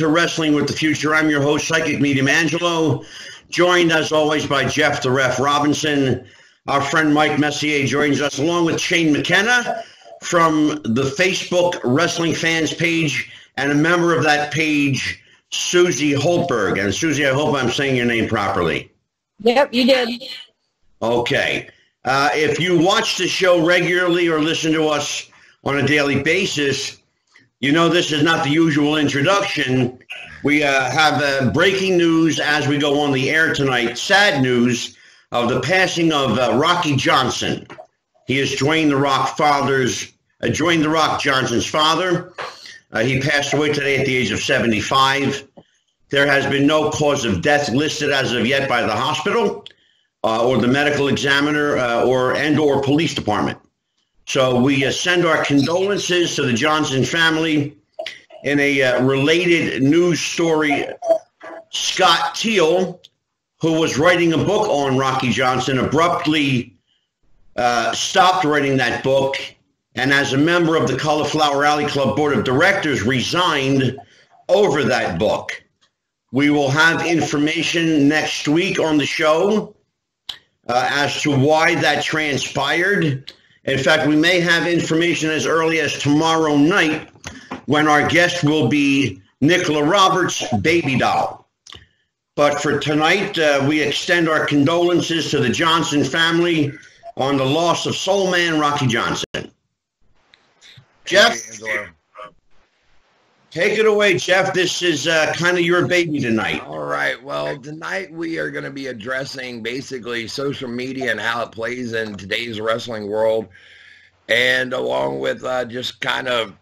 to Wrestling with the Future. I'm your host, Psychic Medium Angelo, joined as always by Jeff the Ref Robinson. Our friend Mike Messier joins us along with Shane McKenna from the Facebook Wrestling Fans page and a member of that page, Susie Holtberg. And Susie, I hope I'm saying your name properly. Yep, you did. Okay. If you watch the show regularly or listen to us on a daily basis, you know this is not the usual introduction. We have breaking news as we go on the air tonight. Sad news of the passing of Rocky Johnson. He is Dwayne The Rock Johnson's father. He passed away today at the age of 75. There has been no cause of death listed as of yet by the hospital or the medical examiner or police department. So we send our condolences to the Johnson family. In a related news story, Scott Teal, who was writing a book on Rocky Johnson, abruptly stopped writing that book, and as a member of the Cauliflower Alley Club Board of Directors, resigned over that book. We will have information next week on the show as to why that transpired. In fact, we may have information as early as tomorrow night when our guest will be Nicola Roberts' baby doll. But for tonight, we extend our condolences to the Johnson family on the loss of Soul Man Rocky Johnson. Jeff, take it away, Jeff. This is kind of your baby tonight. All right. Well, tonight we are going to be addressing basically social media and how it plays in today's wrestling world, and along with just kind of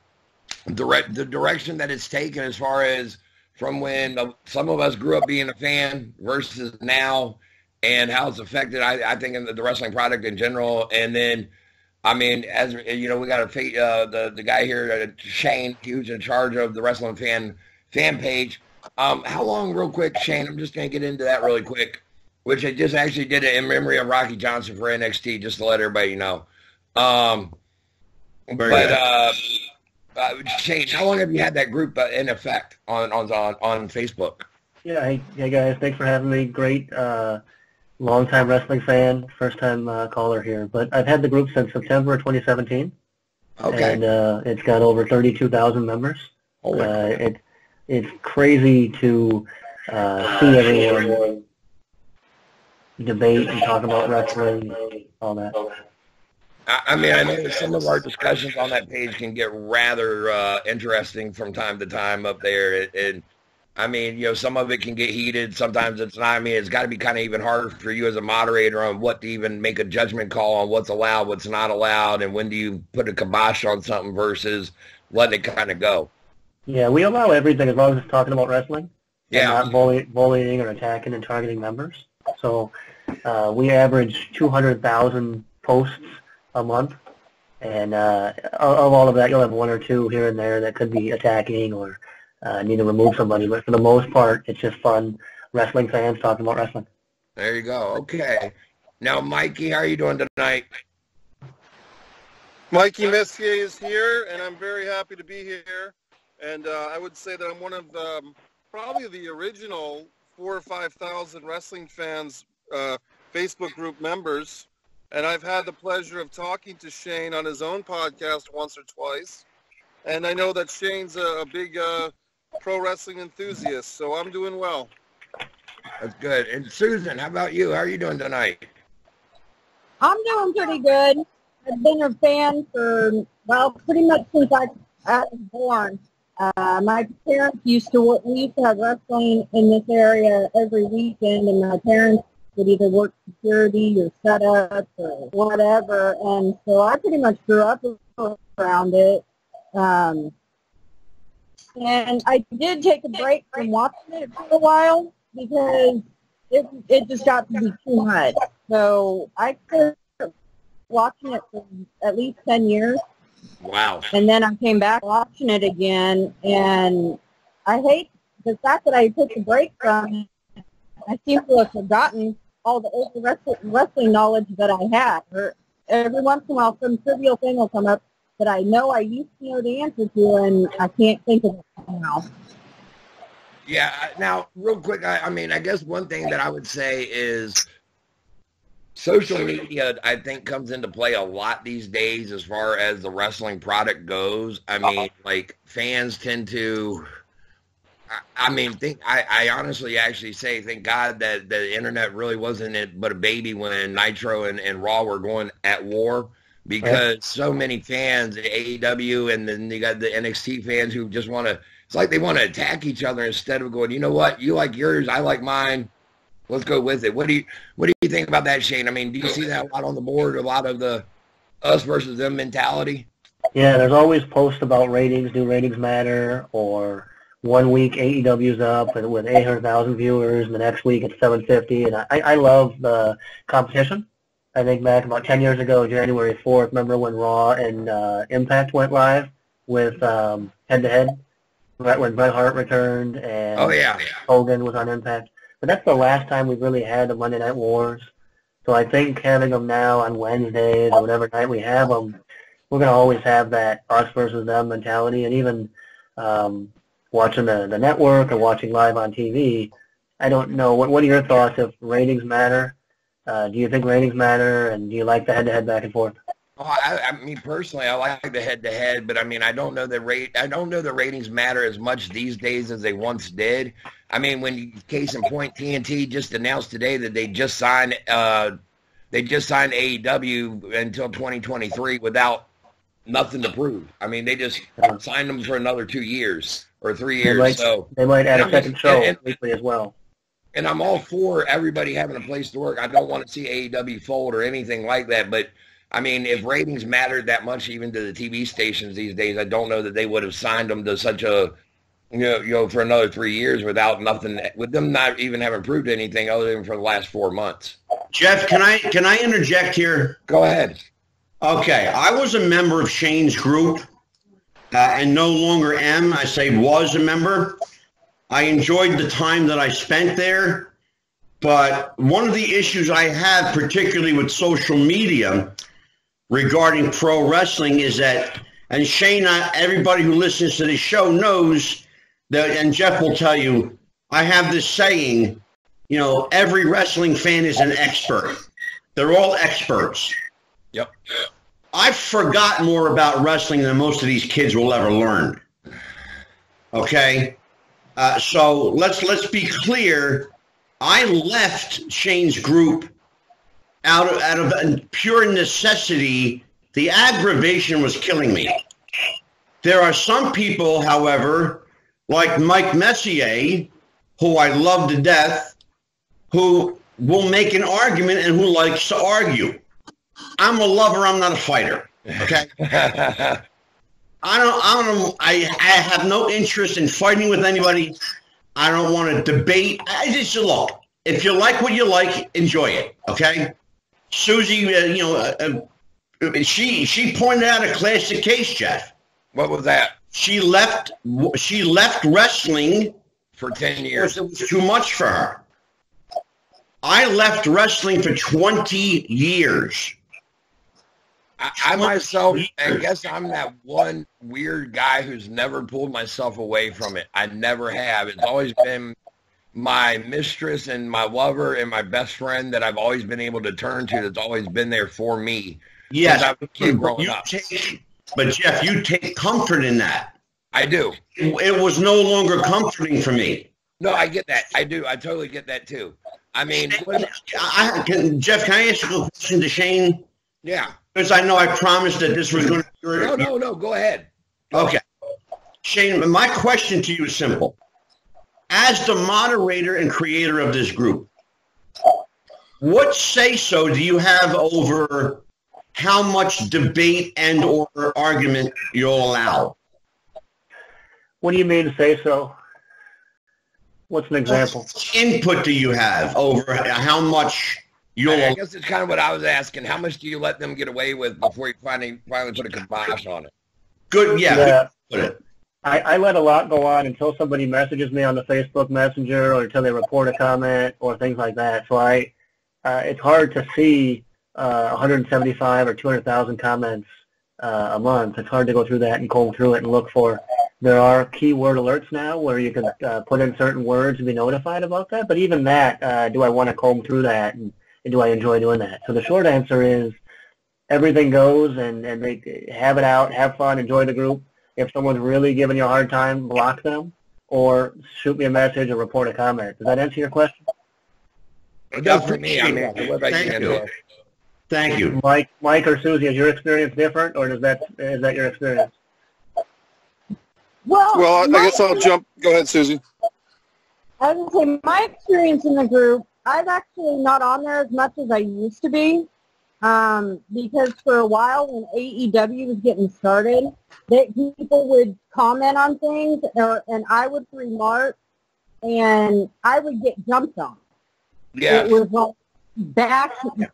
the direction that it's taken as far as from when some of us grew up being a fan versus now, and how it's affected, I think, in the wrestling product in general. And then, I mean, as you know, we got the guy here, Shane, who's in charge of the Wrestling Fan page. How long, real quick, Shane? I'm just going to get into that really quick, which I just actually did it in memory of Rocky Johnson for NXT, just to let everybody know. Shane, how long have you had that group in effect on Facebook? Yeah, hey guys, thanks for having me. Great. Long-time wrestling fan, first-time caller here. But I've had the group since September 2017. Okay. And it's got over 32,000 members. It's crazy to see everyone debate and talk about wrestling, all that. I mean, I know some of our discussions on that page can get rather interesting from time to time up there. And I mean, you know, some of it can get heated. Sometimes it's not. I mean, it's got to be kind of even harder for you as a moderator on what to even make a judgment call on what's allowed, what's not allowed, and when do you put a kibosh on something versus letting it kind of go. Yeah, we allow everything as long as it's talking about wrestling. Yeah. And not bullying or attacking and targeting members. So we average 200,000 posts a month. And of all of that, you'll have one or two here and there that could be attacking or need to remove somebody, but for the most part, it's just fun wrestling fans talking about wrestling. There you go. Okay. Now, Mikey, how are you doing tonight? Mikey Messier is here, and I'm very happy to be here. And I would say that I'm one of probably the original 4,000 or 5,000 wrestling fans Facebook group members. And I've had the pleasure of talking to Shane on his own podcast once or twice. And I know that Shane's a big pro wrestling enthusiast, so I'm doing well. That's good. And Susan, how about you? How are you doing tonight? I'm doing pretty good. I've been a fan for, well, pretty much since I was born. My parents we used to have wrestling in this area every weekend, and my parents would either work security or set up or whatever, and so I pretty much grew up around it. And I did take a break from watching it for a while because it just got to be too much. So I started watching it for at least 10 years. Wow. And then I came back watching it again, and I hate the fact that I took a break from it. I seem to have forgotten all the old wrestling knowledge that I had. Or every once in a while, some trivial thing will come up that I know I used to know the answer to, and I can't think of it now. Yeah. Now, real quick, I mean, I guess one thing that I would say is social media, I think, comes into play a lot these days as far as the wrestling product goes. I mean, like, fans tend to, I mean, I honestly actually say, thank God that the internet really wasn't it but a baby when Nitro and Raw were going at war, because so many fans, AEW, and then you got the NXT fans who just want to, it's like they want to attack each other instead of going, you know what, you like yours, I like mine. Let's go with it. What do you think about that, Shane? I mean, do you see that a lot on the board, a lot of the us versus them mentality? Yeah, there's always posts about ratings. Do ratings matter? Or 1 week AEW's up and with 800,000 viewers, and the next week it's 750. And I love the competition. I think back about 10 years ago, January 4th, remember when Raw and Impact went live with head-to-head? Right when Bret Hart returned and Hogan was on Impact. But that's the last time we've really had the Monday Night Wars. So I think having them now on Wednesdays or whatever night we have them, we're going to always have that us versus them mentality. And even watching the network or watching live on TV, I don't know. What are your thoughts if ratings matter? Do you think ratings matter, and do you like the head-to-head back and forth? Oh, I mean, personally, I like the head-to-head, but I mean, I don't know that ratings matter as much these days as they once did. I mean, case in point, TNT just announced today that they just signed AEW until 2023 without nothing to prove. I mean, they just signed them for another 2 years or 3 years. They might add a second show weekly as well. And I'm all for everybody having a place to work. I don't want to see AEW fold or anything like that, but I mean, if ratings mattered that much, even to the TV stations these days, I don't know that they would have signed them to such a, you know, for another 3 years without nothing, with them not even having proved anything other than for the last 4 months. Jeff, can I interject here? Go ahead. Okay, I was a member of Shane's group, and no longer am. I say was a member. I enjoyed the time that I spent there, but one of the issues I have, particularly with social media, regarding pro wrestling is that, and Shane, everybody who listens to this show knows that, and Jeff will tell you, I have this saying, you know, every wrestling fan is an expert. They're all experts. Yep. I've forgotten more about wrestling than most of these kids will ever learn. Okay? So let's be clear. I left Shane's group out of pure necessity. The aggravation was killing me. There are some people, however, like Mike Messier, who I love to death, who will make an argument and who likes to argue. I'm a lover. I'm not a fighter. Okay. I have no interest in fighting with anybody. I don't want to debate. I just look. If you like what you like, enjoy it. Okay. Susie, she pointed out a classic case, Jeff. What was that? She left wrestling for 10 years. It was too much for her. I left wrestling for 20 years. I myself, I guess I'm that one weird guy who's never pulled myself away from it. I never have. It's always been my mistress and my lover and my best friend that I've always been able to turn to, that's always been there for me. Yes, I was a kid growing up. But Jeff, you take comfort in that. I do. It was no longer comforting for me. No, I get that. I do. I totally get that too. I mean, Jeff, can I ask you a question to Shane? Yeah. Because I know I promised that this was going to be... No. Go ahead. Okay. Shane, my question to you is simple. As the moderator and creator of this group, what say-so do you have over how much debate and or argument you'll allow? What do you mean say-so? What's an example? What input do you have over how much you'll... I guess it's kind of what I was asking. How much do you let them get away with before you finally put a kibosh on it? Good, yeah. Put it. I let a lot go on until somebody messages me on the Facebook Messenger or until they report a comment or things like that. So it's hard to see 175 or 200,000 comments a month. It's hard to go through that and comb through it and look for There are keyword alerts now where you can put in certain words and be notified about that. But even that, do I want to comb through that, and do I enjoy doing that? So the short answer is everything goes, and they have it out, have fun, enjoy the group. If someone's really giving you a hard time, block them or shoot me a message or report a comment. Does that answer your question? It does for me. I mean, what about you, Angelo? Thank you. Mike or Susie, is your experience different, or is that your experience? Well, I guess I'll jump. Go ahead, Susie. I was going to say, my experience in the group, I'm actually not on there as much as I used to be, because for a while when AEW was getting started, people would comment on things, and I would remark, and I would get jumped on. Yeah. It was like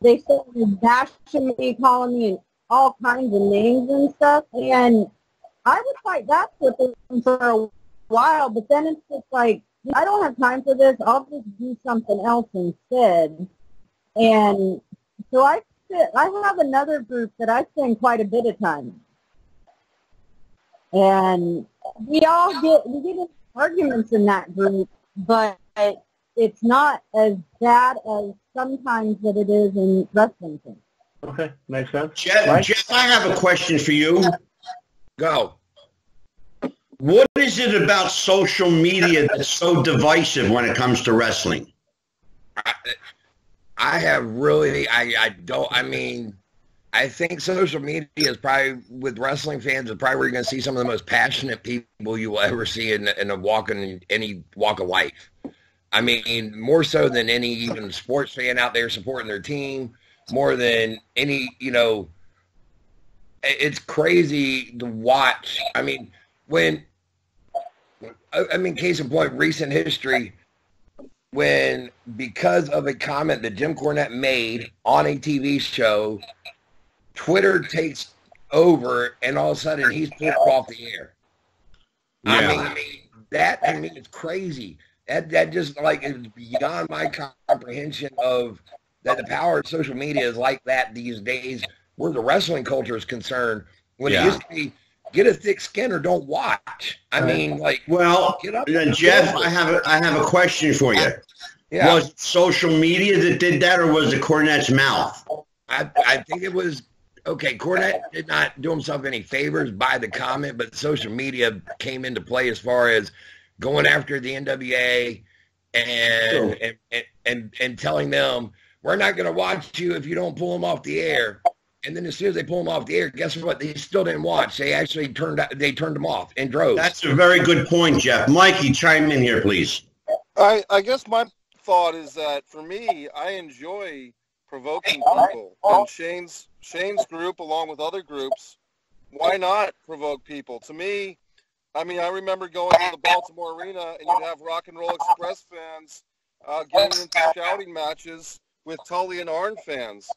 they started bashing me, calling me all kinds of names and stuff, and I would fight back with them for a while, but then it's just like, I don't have time for this. I'll just do something else instead. And so I have another group that I spend quite a bit of time. And we get in arguments in that group, but it's not as bad as sometimes that it is in wrestling things. Okay, makes sense. Jeff, I have a question for you. Go. What is it about social media that's so divisive when it comes to wrestling? I have really, I mean, I think social media is probably, with wrestling fans, is probably where you're going to see some of the most passionate people you will ever see in any walk of life. I mean, more so than any even sports fan out there supporting their team, more than any, it's crazy to watch. I mean, case in point, recent history, when because of a comment that Jim Cornette made on a TV show, Twitter takes over and all of a sudden he's pulled off the air. Yeah. I mean, it's crazy. That just is beyond my comprehension of that the power of social media is like that these days where the wrestling culture is concerned. When it used to be, get a thick skin or don't watch. I mean, well, get up. Jeff, I have a question for you. Yeah. Was it social media that did that, or was it Cornette's mouth? I think it was, okay, Cornette did not do himself any favors by the comment, but social media came into play as far as going after the NWA and telling them, we're not going to watch you if you don't pull them off the air. And then as soon as they pull them off the air, guess what? They still didn't watch. They actually turned them off in droves. That's a very good point, Jeff. Mikey, chime in here, please. I guess my thought is that for me, I enjoy provoking people. And Shane's group, along with other groups, why not provoke people? To me, I mean, I remember going to the Baltimore Arena and you'd have Rock and Roll Express fans getting into shouting matches with Tully and Arn fans.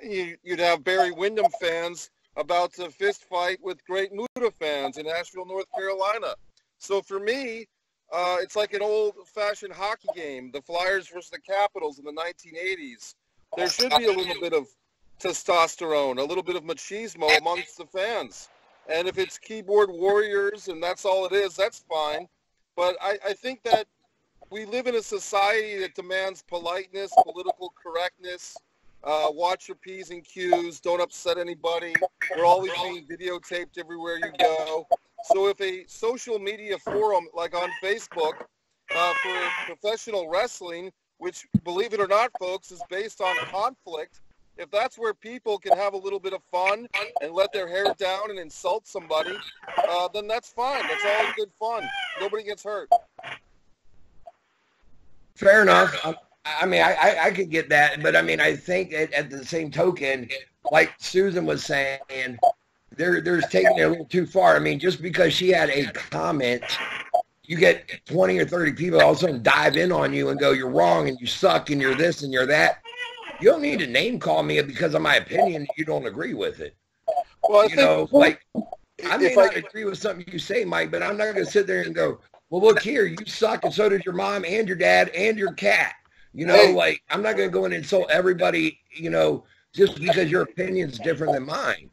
You'd have Barry Windham fans about to fist fight with Great Muta fans in Asheville, North Carolina. So for me, it's like an old-fashioned hockey game, the Flyers versus the Capitals in the 1980s. There should be a little bit of testosterone, a little bit of machismo amongst the fans. And if it's keyboard warriors and that's all it is, that's fine. But I think that we live in a society that demands politeness, political correctness, watch your P's and Q's, don't upset anybody. We're always being videotaped everywhere you go. So if a social media forum like on Facebook for professional wrestling, which, believe it or not, folks, is based on conflict, if that's where people can have a little bit of fun and let their hair down and insult somebody, then that's fine. That's all good fun. Nobody gets hurt. Fair enough. I mean, I could get that, but I mean, I think at the same token, like Susan was saying, there's taking it a little too far. I mean, just because she had a comment, you get 20 or 30 people all of a sudden dive in on you and go, you're wrong and you suck and you're this and you're that. You don't need to name call me because of my opinion. You don't agree with it. Well, I may not agree with something you say, Mike, but I'm not going to sit there and go, well, look here, you suck, and so does your mom and your dad and your cat. I'm not going to go and insult everybody, just because your opinion's different than mine.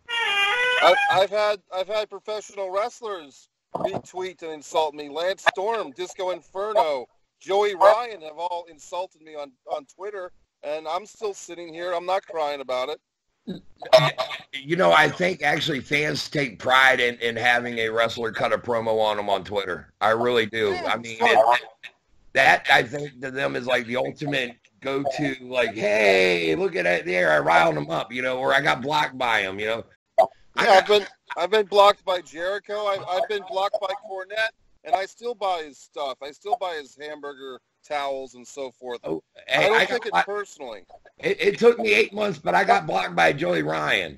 I've had professional wrestlers retweet and insult me. Lance Storm, Disco Inferno, Joey Ryan have all insulted me on Twitter, and I'm still sitting here. I'm not crying about it. You know, I think actually fans take pride in having a wrestler cut a promo on them on Twitter. I really do. Yeah, I mean, that I think to them is like the ultimate go-to, like, hey, look at it there. I riled them up, you know, or I got blocked by them, you know. Yeah, I've been blocked by Jericho. I've been blocked by Cornette, and I still buy his stuff. I still buy his hamburger towels and so forth. Oh, I hey, don't take it personally. It took me 8 months, but I got blocked by Joey Ryan.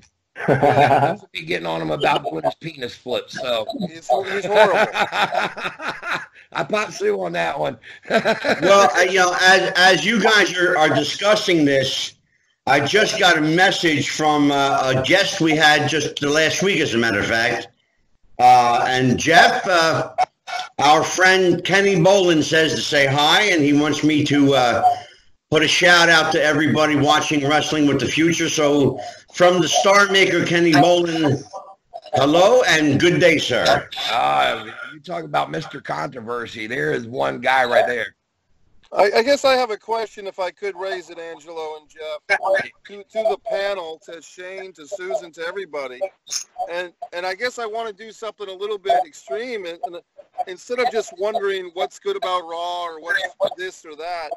Be getting on him about doing his penis flips. So he's horrible. I popped Sue on that one. Well, you know, as you guys are discussing this, I just got a message from a guest we had just the last week, as a matter of fact. And Jeff, our friend Kenny Bolin says to say hi, and he wants me to put a shout out to everybody watching Wrestling with the Future. So from the Star Maker, Kenny Bolin, hello and good day, sir. You talk about Mr. Controversy. There is one guy right there. I guess I have a question, if I could raise it, Angelo and Jeff, to the panel, to Shane, to Susan, to everybody. And I guess I want to do something a little bit extreme. And instead of just wondering what's good about Raw or what's this or that,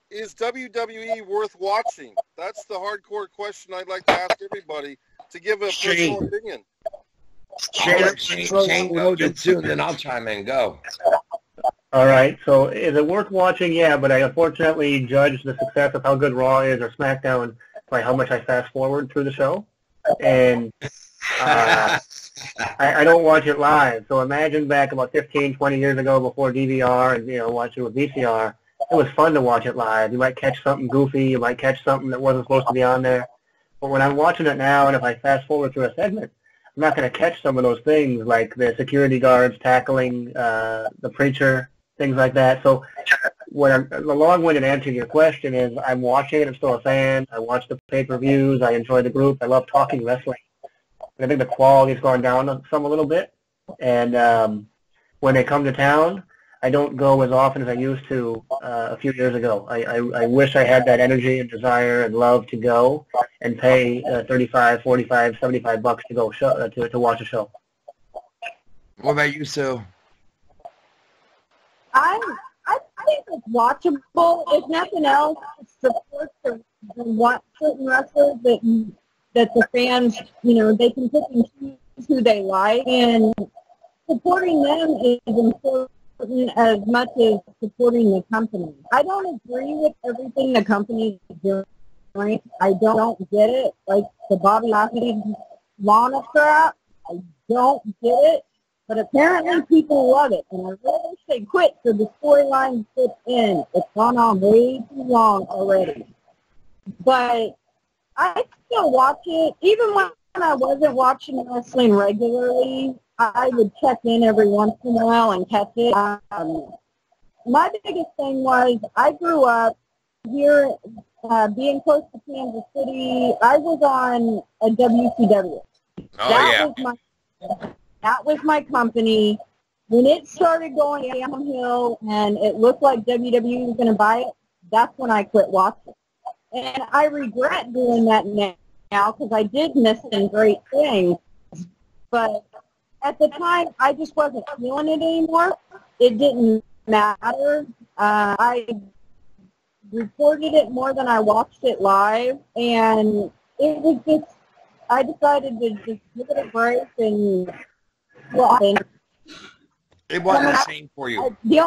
is WWE worth watching? That's the hardcore question I'd like to ask everybody, to give a personal opinion. Shane, go to soon, then I'll chime in. Go. All right. So is it worth watching? Yeah, but I unfortunately judge the success of how good Raw is or SmackDown by how much I fast forward through the show. And I don't watch it live. So imagine back about 15, 20 years ago before DVR and, you know, watching with VCR. It was fun to watch it live. You might catch something goofy. You might catch something that wasn't supposed to be on there. But when I'm watching it now, and if I fast forward through a segment, I'm not going to catch some of those things like the security guards tackling the preacher, things like that. So the long-winded answer to your question is I'm watching it. I'm still a fan. I watch the pay-per-views. I enjoy the group. I love talking wrestling. But I think the quality's gone down some a little bit. And when they come to town, I don't go as often as I used to a few years ago. I wish I had that energy and desire and love to go and pay $35, $45, $75 to go to watch a show. What about you, Sue? I think it's watchable. If nothing else, it supports the certain wrestlers that the fans, you know, they can pick and choose who they like, and supporting them is important as much as supporting the company. I don't agree with everything the company is doing. I don't get it. Like the Bobby Lashley Lana crap, I don't get it. But apparently people love it, and I really wish they quit so the storyline fits in. It's gone on way too long already. But I still watch it. Even when I wasn't watching wrestling regularly, I would check in every once in a while and catch it. My biggest thing was I grew up here, being close to Kansas City. I was on a WCW. That was my company. When it started going downhill and it looked like WWE was going to buy it, that's when I quit watching. And I regret doing that now because I did miss some great things. But at the time, I just wasn't feeling it anymore. It didn't matter. I recorded it more than I watched it live. And it was just, I decided to just give it a break and it wasn't the same for you. The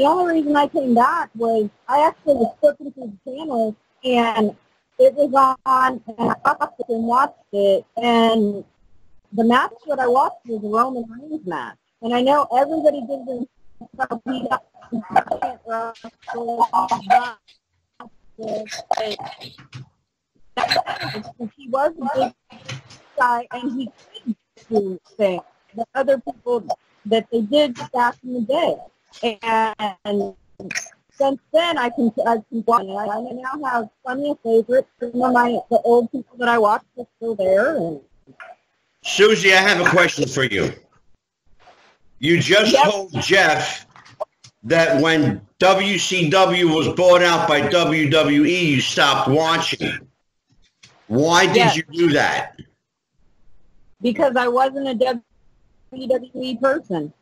only reason I came back was I actually was flipping through the channel and it was on and I stopped it and watched it, and the match that I watched was a Roman Reigns match. And I know everybody gives himself beat up. He was a big guy, and he could do things that other people that they did back in the day. And since then, I can watch it. I now have plenty of favorites. Some of the old people that I watched are still there. And Susie, I have a question for you. You just told Jeff that when WCW was bought out by WWE, you stopped watching. Why did you do that? Because I wasn't a WWE person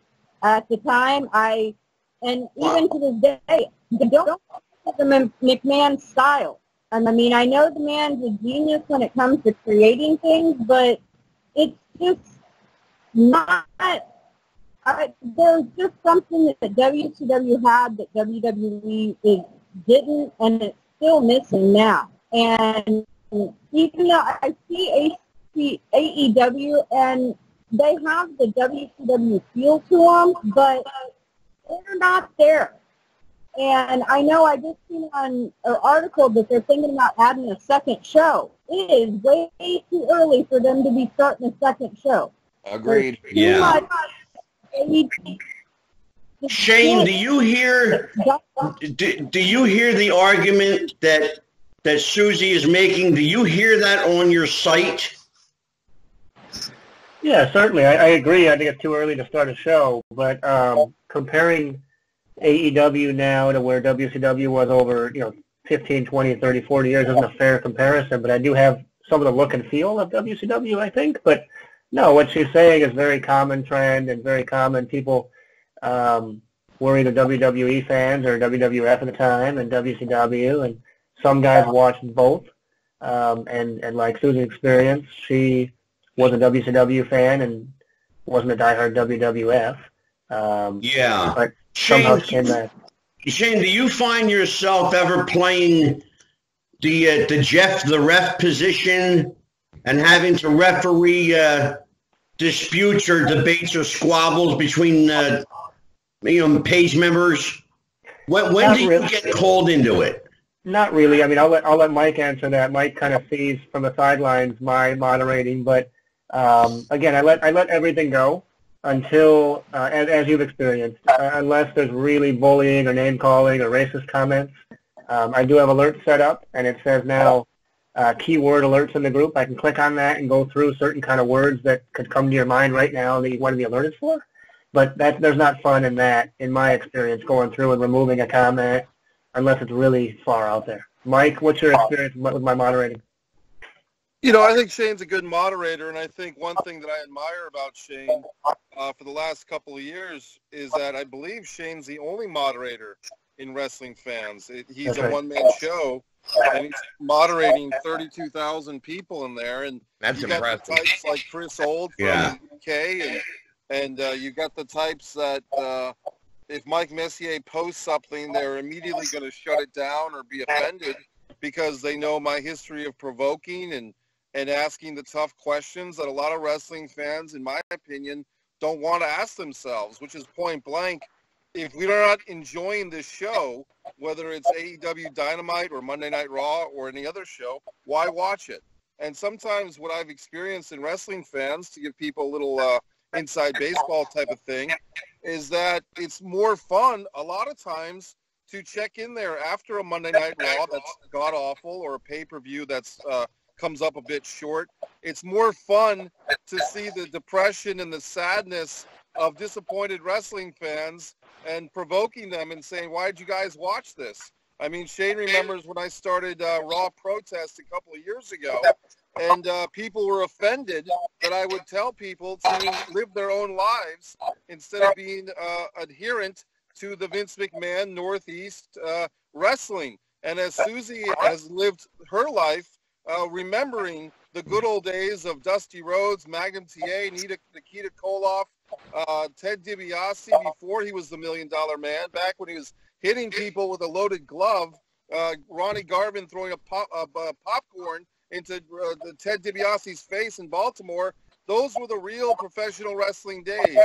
at the time. And even to this day, I don't like the McMahon style. I mean, I know the man's a genius when it comes to creating things, but it's just not. There's just something that WCW had that WWE didn't, and it's still missing now. And even though I see AEW, and they have the WCW feel to them, but they're not there. And I know I just seen on an article that they're thinking about adding a second show. It is way too early for them to be starting a second show. Agreed. Yeah. Shane, do you hear the argument that Susie is making? Do you hear that on your site? Yeah, certainly. I agree. I think it's too early to start a show, but comparing AEW now to where WCW was over, 15, 20, 30, 40 years isn't a fair comparison, but I do have some of the look and feel of WCW, I think. But no, what she's saying is very common trend and very common. People were either WWE fans or WWF at the time and WCW, and some guys watched both. And like Susie's experience, she was a WCW fan and wasn't a diehard WWF. But somehow came back. Shane, do you find yourself ever playing the Jeff the ref position and having to referee disputes or debates or squabbles between page members? When do you get called into it? Not really. I mean, I'll let Mike answer that. Mike kind of sees from the sidelines my moderating, but again, I let everything go until, as you've experienced, unless there's really bullying or name calling or racist comments. I do have alerts set up, and it says now keyword alerts in the group. I can click on that and go through certain kind of words that could come to your mind right now that you want to be alerted for. But there's not fun in that, in my experience, going through and removing a comment unless it's really far out there. Mike, what's your experience with my moderating? I think Shane's a good moderator, and I think one thing that I admire about Shane for the last couple of years is that I believe Shane's the only moderator in Wrestling Fans. He's a one-man show, and he's moderating 32,000 people in there. And that's impressive. Got the types like Chris Old from the UK, and you got the types that if Mike Messier posts something, they're immediately going to shut it down or be offended because they know my history of provoking and asking the tough questions that a lot of wrestling fans, in my opinion, don't want to ask themselves, which is point blank. If we're not enjoying this show, whether it's AEW Dynamite or Monday Night Raw or any other show, why watch it? And sometimes what I've experienced in Wrestling Fans, to give people a little inside baseball type of thing, is that it's more fun a lot of times to check in there after a Monday Night Raw that's god-awful or a pay-per-view that's comes up a bit short. It's more fun to see the depression and the sadness of disappointed wrestling fans and provoking them and saying, why did you guys watch this? I mean, Shane remembers when I started Raw Protest a couple of years ago, and people were offended that I would tell people to live their own lives instead of being adherent to the Vince McMahon Northeast wrestling. And as Susie has lived her life, remembering the good old days of Dusty Rhodes, Magnum TA, Nikita Koloff, Ted DiBiase before he was the $1 Million Man, back when he was hitting people with a loaded glove, Ronnie Garvin throwing a popcorn into the Ted DiBiase's face in Baltimore. Those were the real professional wrestling days.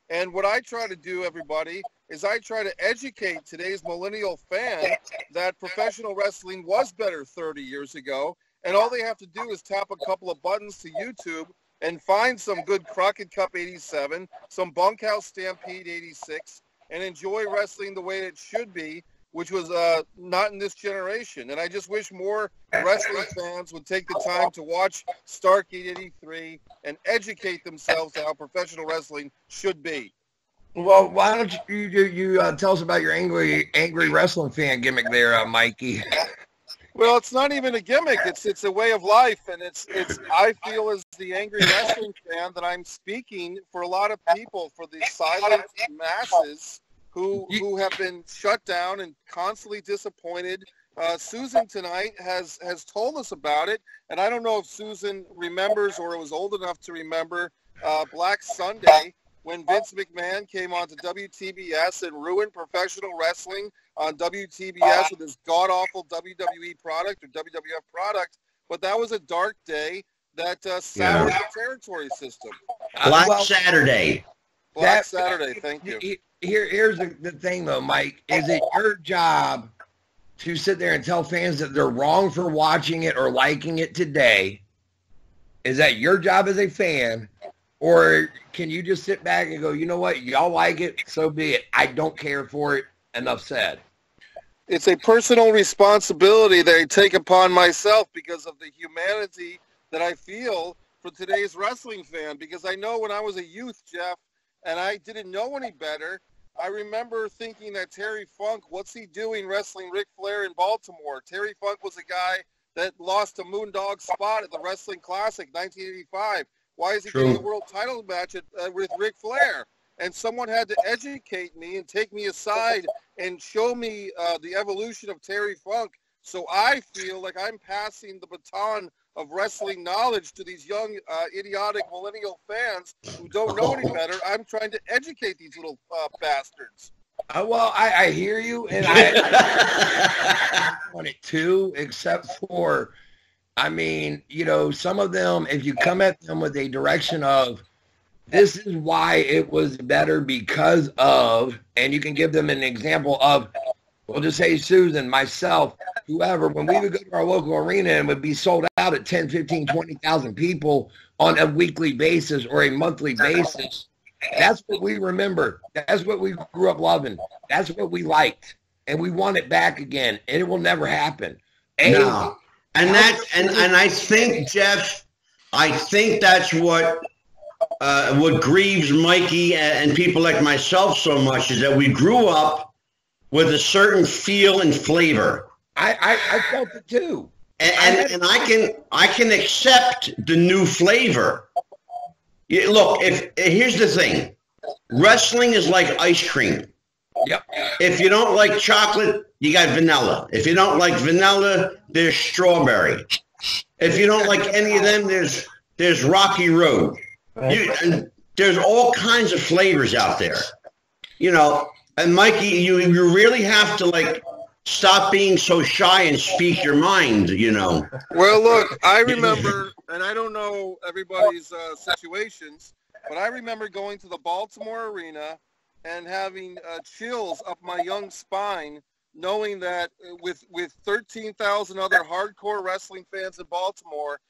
And what I try to do, everybody, is I try to educate today's millennial fan that professional wrestling was better 30 years ago. And all they have to do is tap a couple of buttons to YouTube and find some good Crockett Cup 87, some Bunkhouse Stampede 86, and enjoy wrestling the way it should be, which was not in this generation. And I just wish more wrestling fans would take the time to watch Starrcade 83 and educate themselves on how professional wrestling should be. Well, why don't you tell us about your angry wrestling fan gimmick there, Mikey? Well, it's not even a gimmick. It's a way of life, and it's I feel as the angry wrestling fan that I'm speaking for a lot of people, for the silent masses who have been shut down and constantly disappointed. Susan tonight has told us about it, and I don't know if Susan remembers or was old enough to remember Black Sunday, when Vince McMahon came onto WTBS and ruined professional wrestling on WTBS with his god-awful WWE product or WWF product. But that was a dark day that soured the territory system. Black Saturday. Black Saturday, thank you. Here's the thing, though, Mike. Is it your job to sit there and tell fans that they're wrong for watching it or liking it today? Is that your job as a fan? Or can you just sit back and go, you know what, y'all like it, so be it. I don't care for it. Enough said. It's a personal responsibility that I take upon myself because of the humanity that I feel for today's wrestling fan. Because I know when I was a youth, Jeff, and I didn't know any better, I remember thinking that Terry Funk, what's he doing wrestling Ric Flair in Baltimore? Terry Funk was a guy that lost a Moondog spot at the Wrestling Classic 1985. Why is he getting the world title match with Ric Flair? And someone had to educate me and take me aside and show me the evolution of Terry Funk. So I feel like I'm passing the baton of wrestling knowledge to these young, idiotic millennial fans who don't know any better. I'm trying to educate these little bastards. Well, I hear you, and I want it too, except for, I mean, you know, some of them, if you come at them with a direction of, this is why it was better because of, and you can give them an example of, we'll just say Susan, myself, whoever, when we would go to our local arena and would be sold out at 10, 15, 20,000 people on a weekly basis or a monthly basis, that's what we remember. That's what we grew up loving. That's what we liked. And we want it back again. And it will never happen. No. And I think, Jeff, I think that's what grieves Mikey and people like myself so much is that we grew up with a certain feel and flavor. I felt it too. And I can accept the new flavor. Look, here's the thing. Wrestling is like ice cream. Yep. If you don't like chocolate, you got vanilla. If you don't like vanilla, there's strawberry. If you don't like any of them, there's Rocky Road. There's all kinds of flavors out there. You know, and Mikey, you really have to like stop being so shy and speak your mind, you know. Well, look, I remember, and I don't know everybody's situations, but I remember going to the Baltimore Arena and having chills up my young spine, knowing that with 13,000 other hardcore wrestling fans in Baltimore,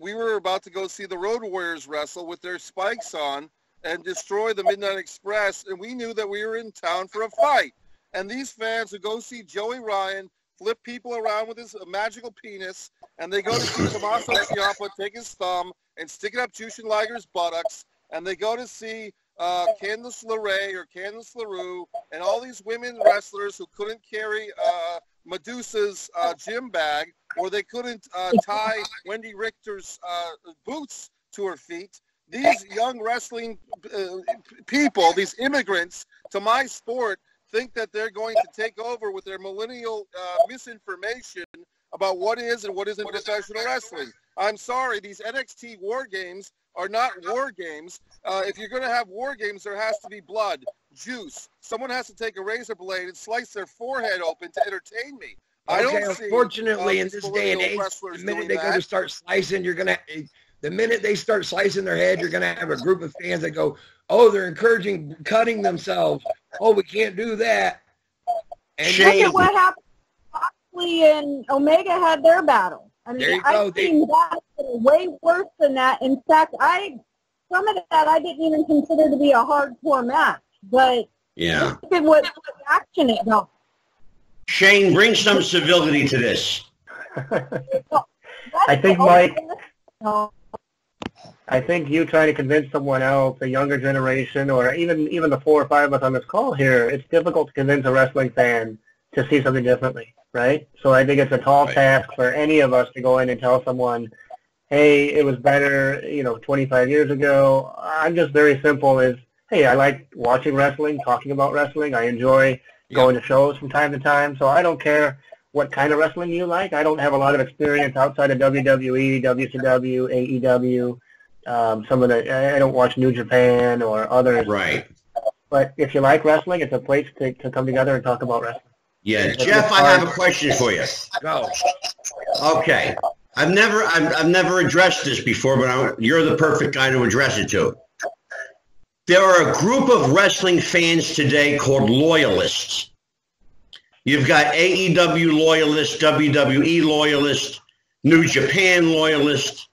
we were about to go see the Road Warriors wrestle with their spikes on and destroy the Midnight Express, and we knew that we were in town for a fight. And these fans who go see Joey Ryan flip people around with his magical penis, and they go to see Tommaso Ciampa take his thumb and stick it up Jushin Liger's buttocks, and they go to see Candice LeRae or Candice LaRue and all these women wrestlers who couldn't carry Medusa's gym bag, or they couldn't tie Wendy Richter's boots to her feet. These young wrestling people, these immigrants to my sport, think that they're going to take over with their millennial misinformation about what is and what isn't professional wrestling. I'm sorry, these NXT War Games are not war games. If you're going to have war games, there has to be blood, juice. Someone has to take a razor blade and slice their forehead open to entertain me. I don't see, unfortunately, in this day and age, the minute they go to start slicing, the minute they start slicing their head, you're going to have a group of fans that go, oh, they're encouraging cutting themselves. Oh, we can't do that. And look at what happened. Moxley and Omega had their battle. I mean, I've seen that way worse than that. In fact, some of that I didn't even consider to be a hardcore match. But yeah, look at what action it got. Shane, bring some civility to this. I think, Mike, I think you trying to convince someone else, a younger generation, or even the 4 or 5 of us on this call here, it's difficult to convince a wrestling fan to see something differently, right? So I think it's a tall task for any of us to go in and tell someone, hey, it was better, 25 years ago. I'm just very simple is, hey, I like watching wrestling, talking about wrestling. I enjoy going to shows from time to time. So I don't care what kind of wrestling you like. I don't have a lot of experience outside of WWE, WCW, AEW. I don't watch New Japan or others. Right. But if you like wrestling, it's a place to come together and talk about wrestling. Yeah, Jeff, I have a question for you. Go. Okay. I've never addressed this before, but you're the perfect guy to address it to. There are a group of wrestling fans today called loyalists. You've got AEW loyalists, WWE loyalists, New Japan loyalists.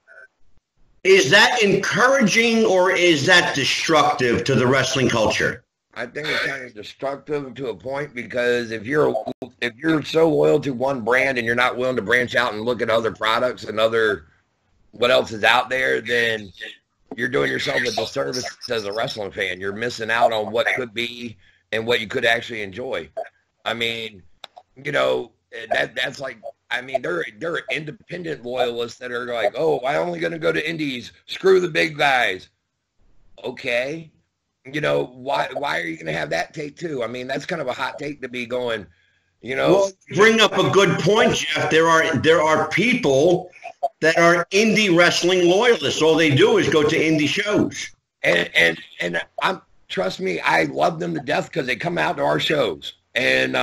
Is that encouraging or is that destructive to the wrestling culture? I think it's kind of destructive to a point because if you're so loyal to one brand and you're not willing to branch out and look at other products and what else is out there, then you're doing yourself a disservice as a wrestling fan. You're missing out on what could be and what you could actually enjoy. I mean, that's like, I mean, there are independent loyalists that are like, oh, I'm only going to go to indies. Screw the big guys. Okay. Why are you going to have that take too? I mean, that's kind of a hot take to be going, Well, bring up a good point, Jeff. There are people that are indie wrestling loyalists. All they do is go to indie shows. And trust me, I love them to death because they come out to our shows. And,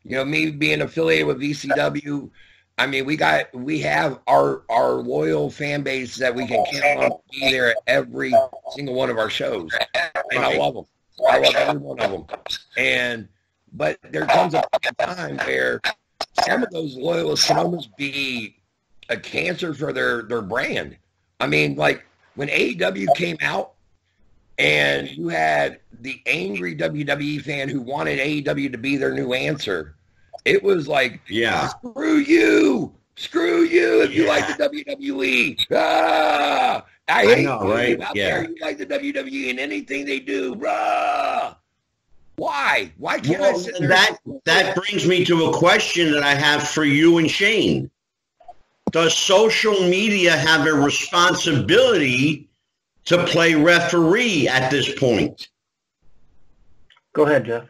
me being affiliated with VCW, I mean, we have our loyal fan base that we can count on to be there at every single one of our shows. And I love them. I love every one of them. But there comes a time where some of those loyalists can almost be a cancer for their brand. I mean, like when AEW came out and you had the angry WWE fan who wanted AEW to be their new answer, it was like, screw you if you like the WWE. I hate you right? out there. You like the WWE and anything they do. Rah! Why? Why can't I sit there? That brings me to a question that I have for you and Shane. Does social media have a responsibility to play referee at this point? Go ahead, Jeff.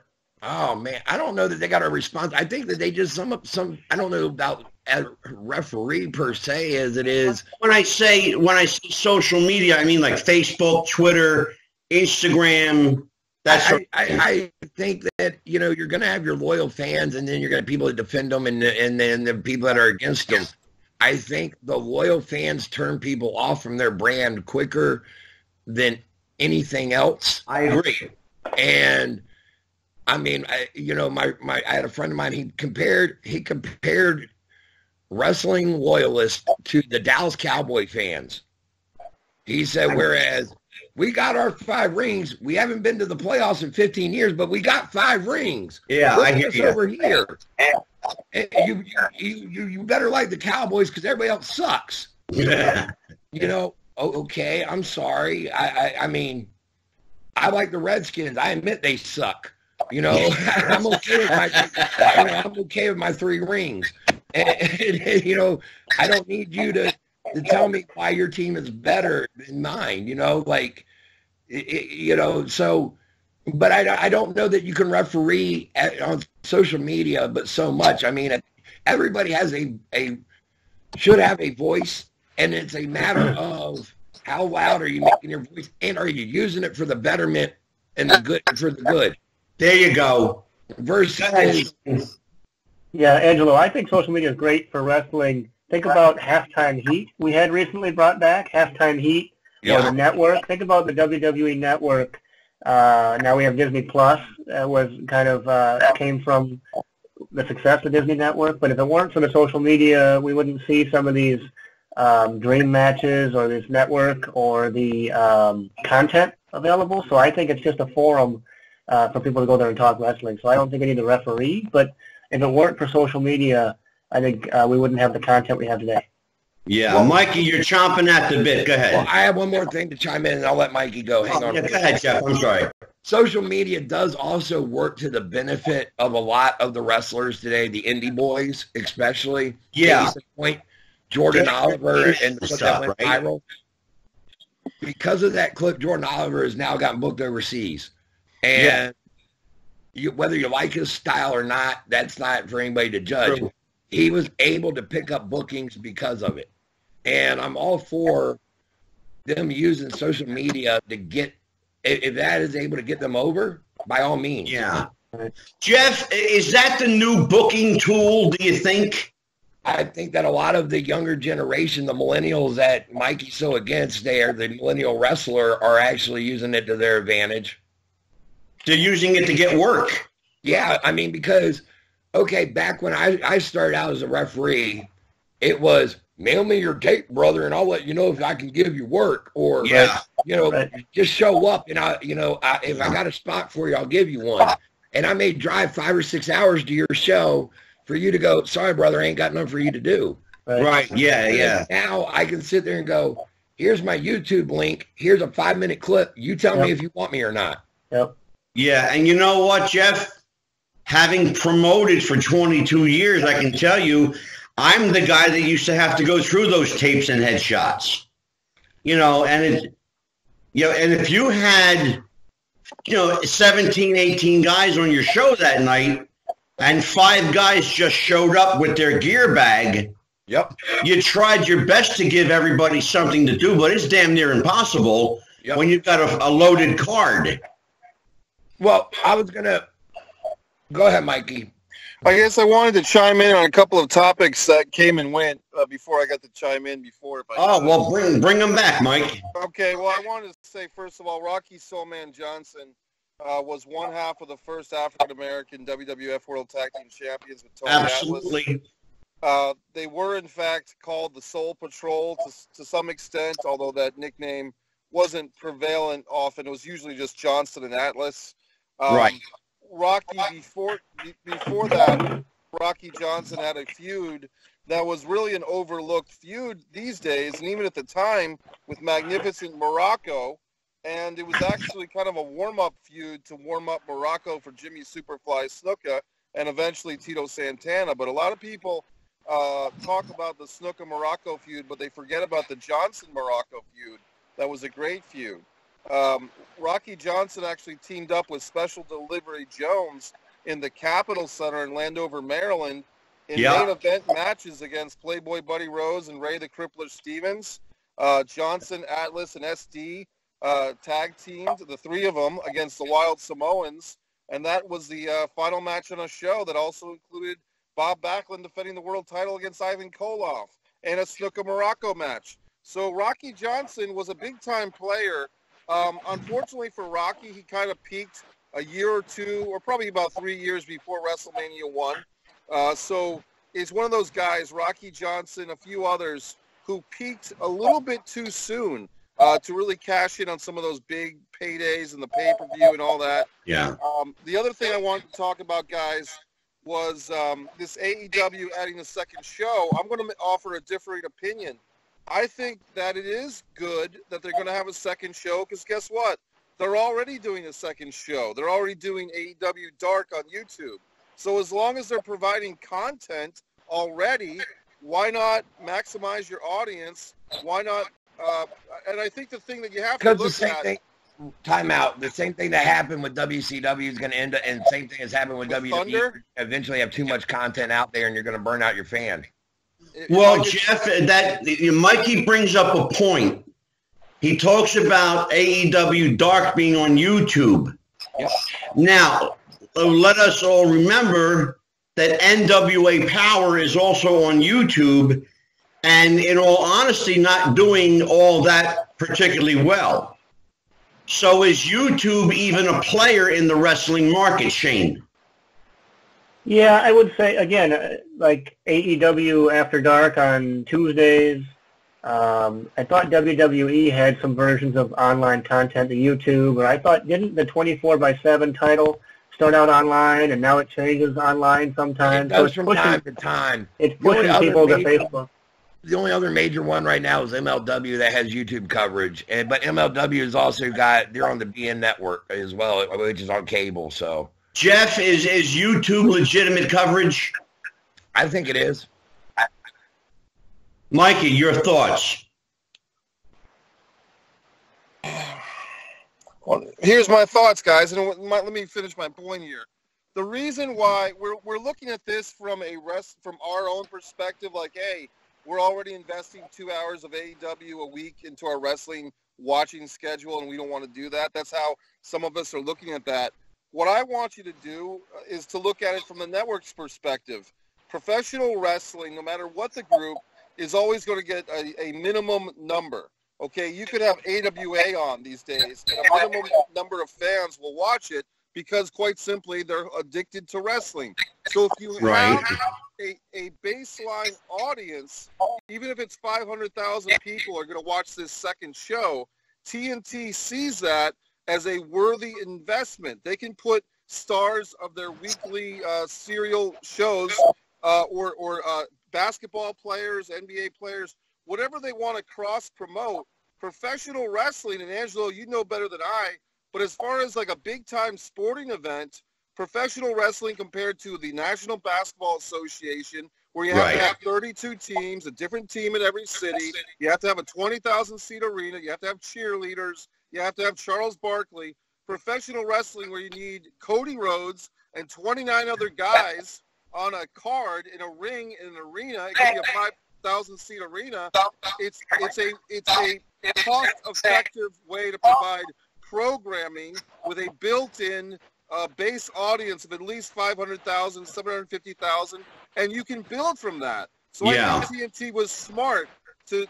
Oh man, I don't know that they got a response. I think that they just some. I don't know about a referee per se as it is. When I say social media, I mean like Facebook, Twitter, Instagram. I think that you're going to have your loyal fans, and then you're going to have people that defend them, and then the people that are against them. I think the loyal fans turn people off from their brand quicker than anything else. I agree. And I mean, I had a friend of mine. He compared wrestling loyalists to the Dallas Cowboy fans. He said, whereas we got our 5 rings, we haven't been to the playoffs in 15 years, but we got 5 rings. Yeah, look I hear you. over here. And you better like the Cowboys because everybody else sucks. Okay, I'm sorry. I mean, I like the Redskins. I admit they suck. I'm okay with my 3 rings. And I don't need you to tell me why your team is better than mine. So. But I don't know that you can referee on social media, but so much. I mean, everybody has should have a voice, and it's a matter of how loud are you making your voice, and are you using it for the betterment and the good for the good. There you go. Versus, yeah, Angelo, I think social media is great for wrestling. Think about Halftime Heat we had recently brought back, Halftime Heat, or the network. Think about the WWE network. Now we have Disney Plus. Was kind of came from the success of Disney Network. But if it weren't for the social media, we wouldn't see some of these dream matches or this network or the content available. So I think it's just a forum for people to go there and talk wrestling. So I don't think I need a referee. But if it weren't for social media, I think we wouldn't have the content we have today. Yeah, well, Mikey, you're chomping at the bit. Go ahead. Well, I have one more thing to chime in, and I'll let Mikey go. Hang on. Yeah, go ahead, Jeff. I'm sorry. Social media does also work to the benefit of a lot of the wrestlers today, the indie boys especially. Yeah. Case in point, Jordan Oliver and the clip that went viral. Because of that clip, Jordan Oliver has now gotten booked overseas. And whether you like his style or not, that's not for anybody to judge. True. He was able to pick up bookings because of it. And I'm all for them using social media to get, if that is able to get them over, by all means. Yeah. Jeff, is that the new booking tool, do you think? I think that a lot of the younger generation, the millennials that Mikey's so against there, the millennial wrestler, are actually using it to their advantage. They're using it to get work. Yeah, I mean, because, okay, back when I started out as a referee, it was, mail me your tape, brother, and I'll let you know if I can give you work. Or, just show up, and if I got a spot for you, I'll give you one. And I may drive 5 or 6 hours to your show for you to go, sorry, brother, I ain't got nothing for you to do. Right. Yeah. Now I can sit there and go, here's my YouTube link. Here's a 5-minute clip. You tell me if you want me or not. Yep. Yeah, and you know what, Jeff? Having promoted for 22 years, I can tell you, I'm the guy that used to have to go through those tapes and headshots. And if you had, 17, 18 guys on your show that night, and 5 guys just showed up with their gear bag, you tried your best to give everybody something to do, but it's damn near impossible when you've got a loaded card. Well, I was going to – go ahead, Mikey. I guess I wanted to chime in on a couple of topics that came and went before I got to chime in before. Well, bring them back, Mike. Okay, well, I wanted to say, first of all, Rocky Soulman Johnson was one half of the first African-American WWF World Tag Team Champions with Tony Absolutely. Atlas. They were, in fact, called the Soul Patrol to some extent, although that nickname wasn't prevalent often. It was usually just Johnson and Atlas. Right. Rocky, before that, Rocky Johnson had a feud that was really an overlooked feud these days, and even at the time, with Magnificent Morocco, and it was actually kind of a warm-up feud to warm up Morocco for Jimmy Superfly Snuka and eventually Tito Santana. But a lot of people talk about the Snuka-Morocco feud, but they forget about the Johnson-Morocco feud. That was a great feud. Rocky Johnson actually teamed up with Special Delivery Jones in the Capitol Center in Landover, Maryland, in main event matches against Playboy Buddy Rose and Ray the Crippler Stevens. Johnson, Atlas, and SD tag teamed, the 3 of them, against the Wild Samoans, and that was the final match on a show that also included Bob Backlund defending the world title against Ivan Koloff, and a Snuka-Morocco match. So Rocky Johnson was a big-time player. Unfortunately for Rocky, he kind of peaked a year or two, or probably about 3 years before WrestleMania 1. So it's one of those guys, Rocky Johnson, a few others, who peaked a little bit too soon to really cash in on some of those big paydays and the pay-per-view and all that. Yeah. The other thing I wanted to talk about, guys, was this AEW adding a second show. I'm going to offer a differing opinion. I think that it is good that they're going to have a second show because guess what? They're already doing a second show. They're already doing AEW Dark on YouTube. So as long as they're providing content already, why not maximize your audience? Why not? And I think the thing that you have to look at... Time out. The same thing that happened with WCW is going to end up, and the same thing has happened with WWE. Thunder? Eventually have too much content out there and you're going to burn out your fan. Well, Jeff, Mikey brings up a point. He talks about AEW Dark being on YouTube. Yep. Now, let us all remember that NWA Power is also on YouTube, and in all honesty, not doing all that particularly well. So is YouTube even a player in the wrestling market, Shane? Yeah, I would say, again, like AEW After Dark on Tuesdays. I thought WWE had some versions of online content to YouTube, or I thought, didn't the 24/7 title start out online, and now it changes online sometimes. It does from time to time. It's pushing people to Facebook. The only other major one right now is MLW that has YouTube coverage, but MLW has also they're on the BN network as well, which is on cable. So, Jeff, is YouTube legitimate coverage? I think it is. Mikey, your thoughts? Well, here's my thoughts, guys, and let me finish my point here. The reason why we're looking at this from our own perspective, like, hey, we're already investing 2 hours of AEW a week into our wrestling watching schedule, and we don't want to do that. That's how some of us are looking at that. What I want you to do is to look at it from the network's perspective. Professional wrestling, no matter what the group, is always going to get a minimum number. Okay, you could have AWA on these days, and a minimum number of fans will watch it because, quite simply, they're addicted to wrestling. So if you have a baseline audience, even if it's 500,000 people are going to watch this second show, TNT sees that as a worthy investment. They can put stars of their weekly serial shows or basketball players, NBA players, whatever they want to cross-promote. Professional wrestling, and Angelo, you know better than I, but as far as like a big-time sporting event, professional wrestling compared to the National Basketball Association, where you have to have 32 teams, a different team in every city, you have to have a 20,000-seat arena, you have to have cheerleaders, you have to have Charles Barkley. Professional wrestling, where you need Cody Rhodes and 29 other guys on a card in a ring in an arena, it could be a 5,000-seat arena. It's a cost-effective way to provide programming with a built-in base audience of at least 500,000, 750,000, and you can build from that. So I think TNT was smart to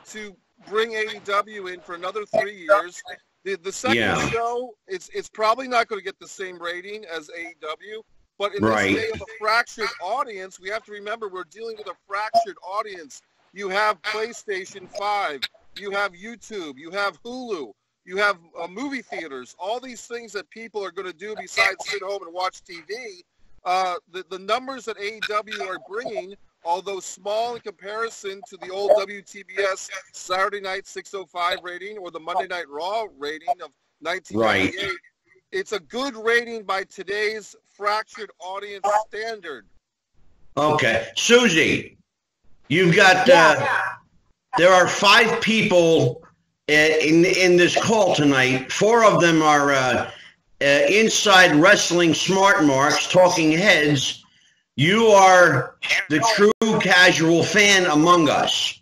bring AEW in for another 3 years. The second show, it's probably not going to get the same rating as AEW, but in this day of a fractured audience, we have to remember we're dealing with a fractured audience. You have PlayStation 5, you have YouTube, you have Hulu, you have movie theaters, all these things that people are going to do besides sit home and watch TV. The numbers that AEW are bringing, although small in comparison to the old WTBS Saturday Night 605 rating or the Monday Night Raw rating of 1998, it's a good rating by today's fractured audience standard. Okay. Susie, you've got, there are 5 people in this call tonight. 4 of them are inside wrestling smart marks, talking heads. You are the true casual fan among us.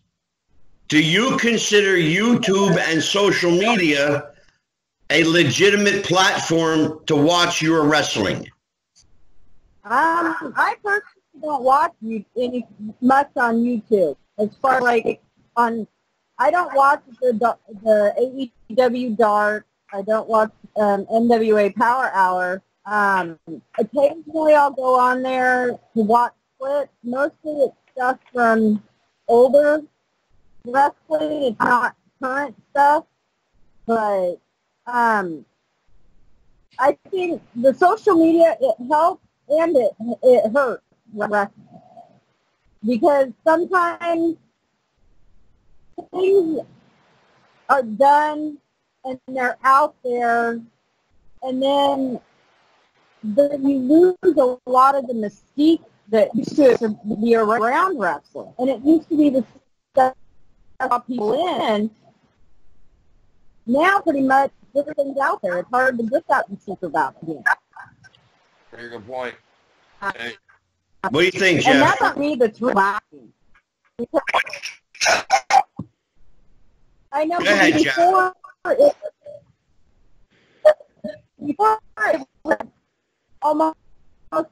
Do you consider YouTube and social media a legitimate platform to watch your wrestling? I personally don't watch much on YouTube. As far like I don't watch the AEW Dark. I don't watch NWA Power Hour. Occasionally I'll go on there to watch clips. Mostly it's stuff from older wrestling. It's not current stuff. But I think the social media, it helps and it hurts wrestling. Because sometimes things are done and they're out there, and then you lose a lot of the mystique that used to be around wrestling. And it used to be the stuff that brought people in. Now, pretty much, everything's out there. It's hard to get that mystique about it again. Very good point. Hey. What do you think, Jeff? And that's not me that's relaxing. I know before it was almost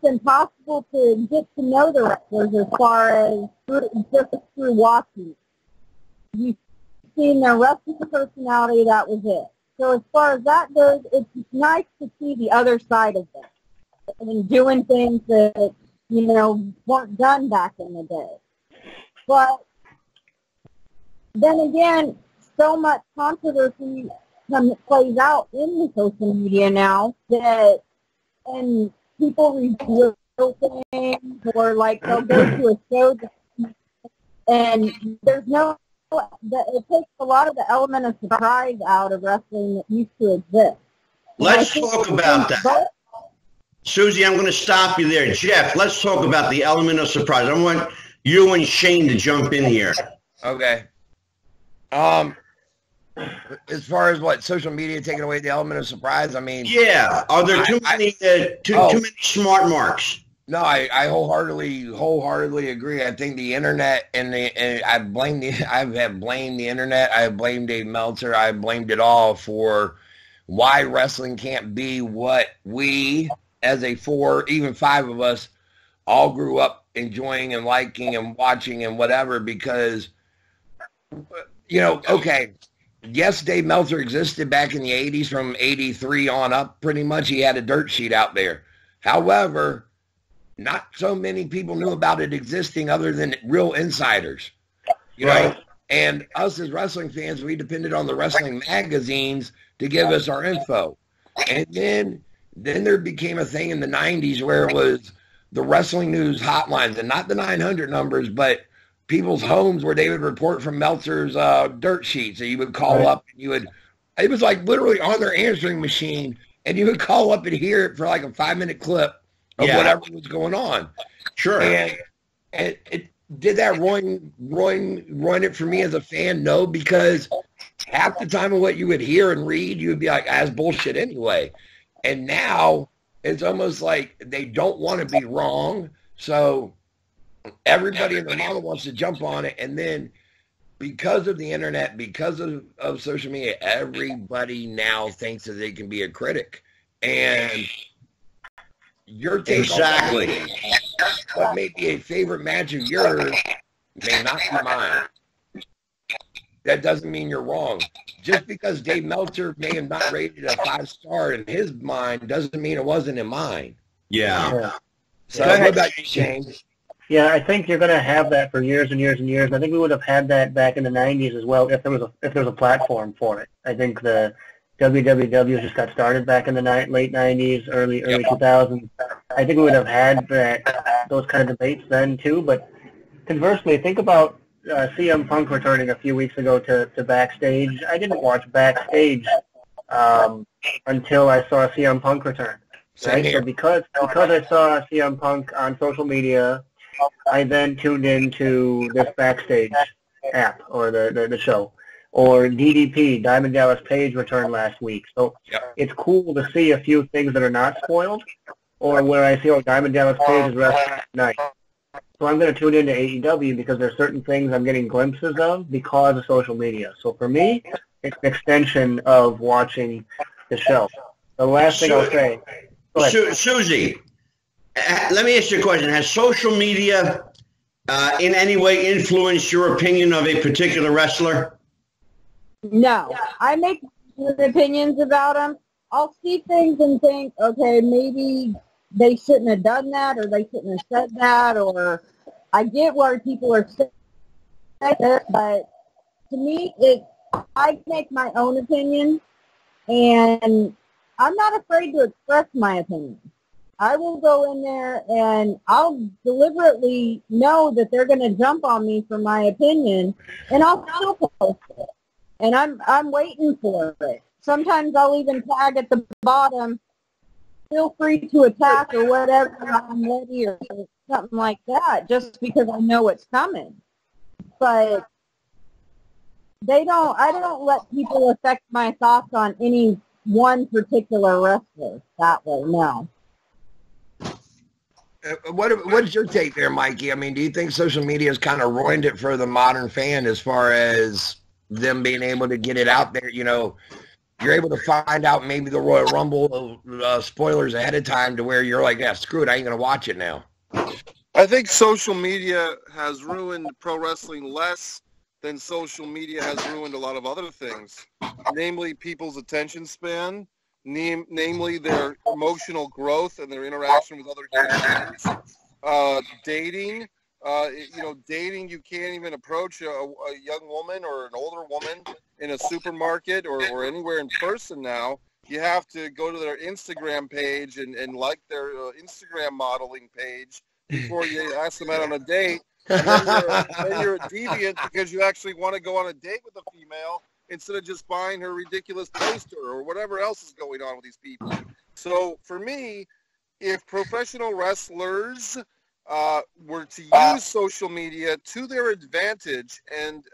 impossible to get to know the wrestlers as far as just through watching. You've seen their wrestling personality, that was it. So as far as that goes, it's nice to see the other side of them and doing things that, weren't done back in the day. But then again, so much controversy plays out in the social media now that, and people reveal things, or like they'll go to a show and there's no, it takes a lot of the element of surprise out of wrestling that used to exist. Let's talk about that. Susie, I'm going to stop you there. Jeff, let's talk about the element of surprise. I want you and Shane to jump in here. Okay. As far as what social media taking away the element of surprise, I mean, yeah. Are there too many smart marks? No, I wholeheartedly agree. I think the internet and I have blamed the internet. I have blamed Dave Meltzer. I have blamed it all for why wrestling can't be what we, as even 5 of us, all grew up enjoying and liking and watching and whatever. Because, okay, yes, Dave Meltzer existed back in the 80s from 83 on up. Pretty much, he had a dirt sheet out there. However, not so many people knew about it existing other than real insiders, know. And us as wrestling fans, we depended on the wrestling magazines to give us our info. And then there became a thing in the 90s where it was the wrestling news hotlines, and not the 900 numbers, but people's homes where they would report from Meltzer's dirt sheet. So you would call up and it was like literally on their answering machine, and you would call up and hear it for like a 5-minute clip of whatever was going on. Sure. And it did that ruin it for me as a fan? No, because half the time of what you would hear and read, you would be like, that's bullshit anyway. And now it's almost like they don't want to be wrong. So everybody in the model wants to jump on it. And then because of the internet, because of social media, everybody now thinks that they can be a critic. And your take on what may be a favorite match of yours may not be mine. That doesn't mean you're wrong. Just because Dave Meltzer may have not rated a 5-star in his mind doesn't mean it wasn't in mine. Yeah. So what about you, Shane? Yeah, I think you're going to have that for years and years and years. I think we would have had that back in the 90s as well if there was a platform for it. I think the WWW just got started back in the late 90s, early 2000s. I think we would have had those kind of debates then too. But conversely, think about CM Punk returning a few weeks ago to Backstage. I didn't watch Backstage until I saw CM Punk return. Right? So because I saw CM Punk on social media, I then tuned into this Backstage app or the show. Or DDP, Diamond Dallas Page returned last week. So it's cool to see a few things that are not spoiled, or where I see, Diamond Dallas Page is wrestling tonight. So I'm going to tune into AEW because there's certain things I'm getting glimpses of because of social media. So for me, it's an extension of watching the show. The last thing I'll say. Susie, let me ask you a question. Has social media in any way influenced your opinion of a particular wrestler? No, I make opinions about them. I'll see things and think, okay, maybe they shouldn't have done that, or they shouldn't have said that, or I get why people are saying that, but to me, I make my own opinion, and I'm not afraid to express my opinion. I will go in there and I'll deliberately know that they're going to jump on me for my opinion, and I'll still post it. And I'm waiting for it. Sometimes I'll even tag at the bottom, feel free to attack or whatever, I'm ready, or something like that, just because I know it's coming. But I don't let people affect my thoughts on any one particular wrestler that way, no. What's your take there, Mikey? I mean, do you think social media has kind of ruined it for the modern fan as far as them being able to get it out there? You're able to find out maybe the Royal Rumble spoilers ahead of time to where you're like, yeah, screw it, I ain't going to watch it now. I think social media has ruined pro wrestling less than social media has ruined a lot of other things, namely people's attention span, namely their emotional growth and their interaction with other human beings, dating. Dating, you can't even approach a young woman or an older woman in a supermarket or anywhere in person now you have to go to their Instagram page and like their Instagram modeling page before you ask them out on a date. And then you're a deviant because you actually want to go on a date with a female instead of just buying her ridiculous poster or whatever else is going on with these people. So for me, if professional wrestlers were to use social media to their advantage, and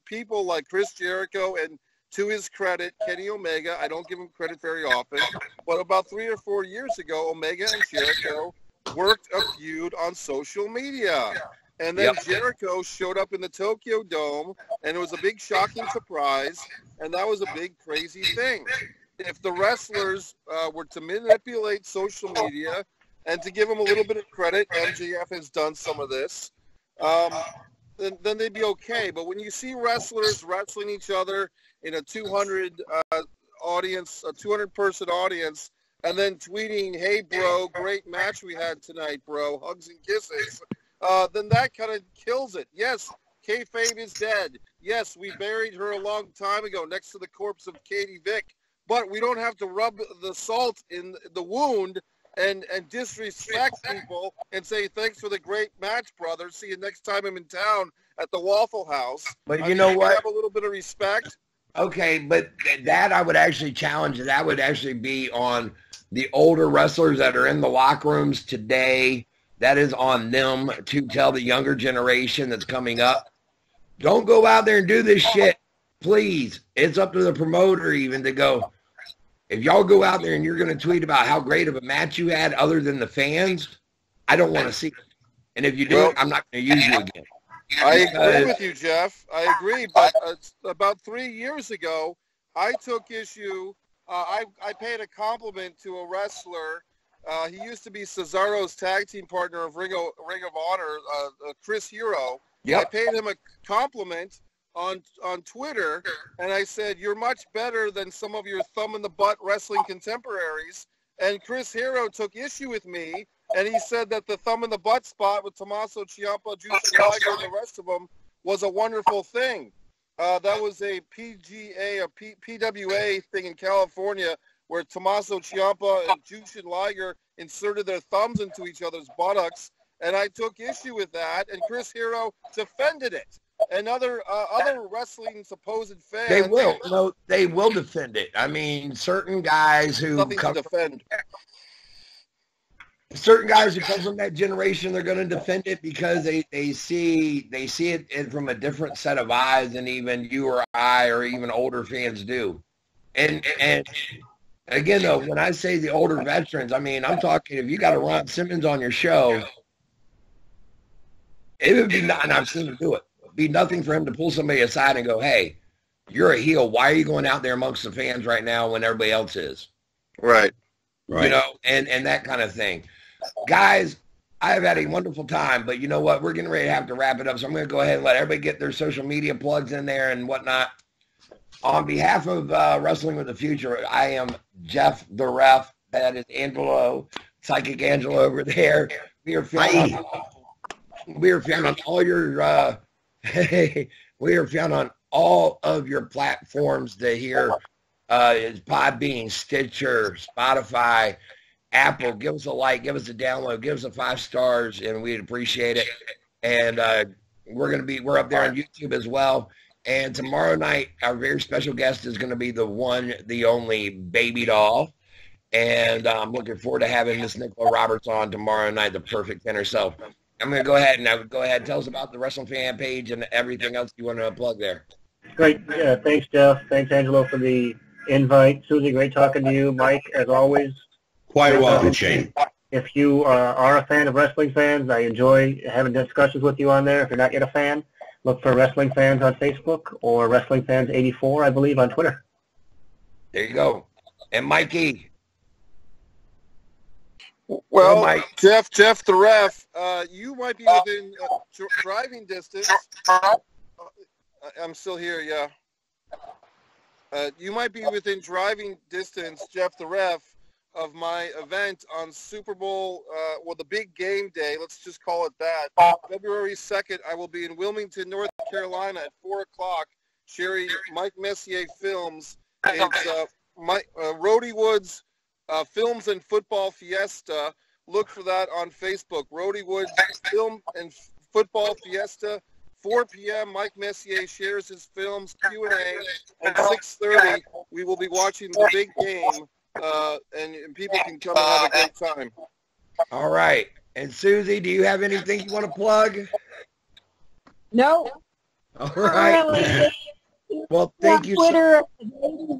people like Chris Jericho, and to his credit, Kenny Omega, I don't give him credit very often, but about 3 or 4 years ago, Omega and Jericho worked a feud on social media. And then Jericho showed up in the Tokyo Dome, and it was a big shocking surprise, and that was a big crazy thing. If the wrestlers were to manipulate social media, and to give them a little bit of credit, MJF has done some of this, then they'd be okay. But when you see wrestlers wrestling each other in a 200 audience, a 200-person audience, and then tweeting, "Hey, bro, great match we had tonight, bro, hugs and kisses," then that kind of kills it. Yes, kayfabe is dead. Yes, we buried her a long time ago next to the corpse of Katie Vick, but we don't have to rub the salt in the wound and disrespect people and say, "Thanks for the great match, brother. See you next time I'm in town at the Waffle House." But you know what? Have a little bit of respect. Okay, but that I would actually challenge. That would actually be on the older wrestlers that are in the locker rooms today. That is on them to tell the younger generation that's coming up, don't go out there and do this shit, please. It's up to the promoter even to go, if y'all go out there and you're going to tweet about how great of a match you had other than the fans, I don't want to see it. And if you do it, I'm not going to use you again. I agree with you, Jeff. I agree. But about 3 years ago, I took issue. I paid a compliment to a wrestler. He used to be Cesaro's tag team partner of Ring of Honor, Chris Hero. Yep. I paid him a compliment on Twitter, and I said, "You're much better than some of your thumb-in-the-butt wrestling contemporaries." And Chris Hero took issue with me, and he said that the thumb-in-the-butt spot with Tommaso Ciampa, Jushin Liger, and the rest of them was a wonderful thing. That was a PWA thing in California where Tommaso Ciampa and Jushin Liger inserted their thumbs into each other's buttocks, and I took issue with that, and Chris Hero defended it. And other wrestling supposed fans, they will defend it. I mean, certain guys who come from that generation, they're going to defend it because they see it from a different set of eyes than even you or I or even older fans do. And again, though, when I say the older veterans, I mean, I'm talking, if you got a Ron Simmons on your show, it would be not, and I've seen him do it, be nothing for him to pull somebody aside and go, "Hey, you're a heel. Why are you going out there amongst the fans right now when everybody else is?" Right. You know, and that kind of thing. Guys, I've had a wonderful time, but you know what? We're getting ready to have to wrap it up, so I'm going to go ahead and let everybody get their social media plugs in there and whatnot. On behalf of Wrestling with the Future, I am Jeff the Ref. That is Angelo, Psychic Angelo over there. We are found on all your we are found on all of your platforms to hear. It's Podbean, Stitcher, Spotify, Apple. Give us a like, give us a download, give us a 5 stars, and we'd appreciate it. And we're up there on YouTube as well. And tomorrow night, our very special guest is going to be the one, the only Baby Doll. And I'm looking forward to having Miss Nicola Roberts on tomorrow night, the perfect dinner. So I'm going to go ahead and tell us about the Wrestling Fan page and everything else you want to plug there. Great. Yeah, thanks, Jeff. Thanks, Angelo, for the invite. Susie, great talking to you. Mike, as always. Quite welcome, Shane. If you are a fan of Wrestling Fans, I enjoy having discussions with you on there. If you're not yet a fan, look for Wrestling Fans on Facebook or Wrestling Fans 84, I believe, on Twitter. There you go. And Mikey. Well, Jeff the Ref, you might be within driving distance. I'm still here, yeah. You might be within driving distance, Jeff the Ref, of my event on Super Bowl, the big game day, let's just call it that. February 2nd, I will be in Wilmington, North Carolina at 4 o'clock, sharing Mike Messier films. It's Rody Woods Woods Films and Football Fiesta. Look for that on Facebook. Rody Woods Film and Football Fiesta. 4 p.m. Mike Messier shares his films, Q&A, and 6:30 we will be watching the big game, and people can come and have a great time. All right. And Susie, do you have anything you want to plug? No. All right. Really. Well, thank you. Twitter,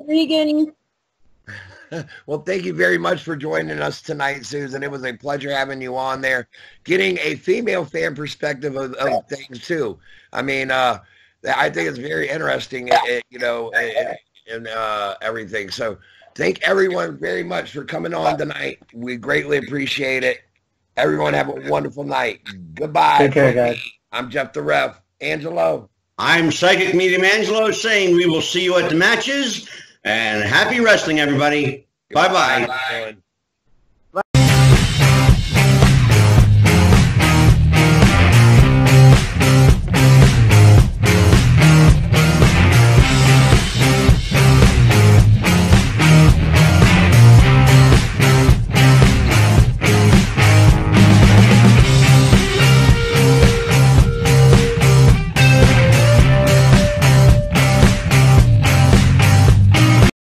Regan. Well, thank you very much for joining us tonight, Susan. It was a pleasure having you on there, getting a female fan perspective of things too. I mean, I think it's very interesting, and everything. So thank everyone very much for coming on tonight. We greatly appreciate it. Everyone have a wonderful night. Goodbye. Take care, guys. I'm Jeff the Ref. Angelo. I'm Psychic Medium Angelo saying we will see you at the matches. And happy wrestling, everybody. Bye-bye. Bye.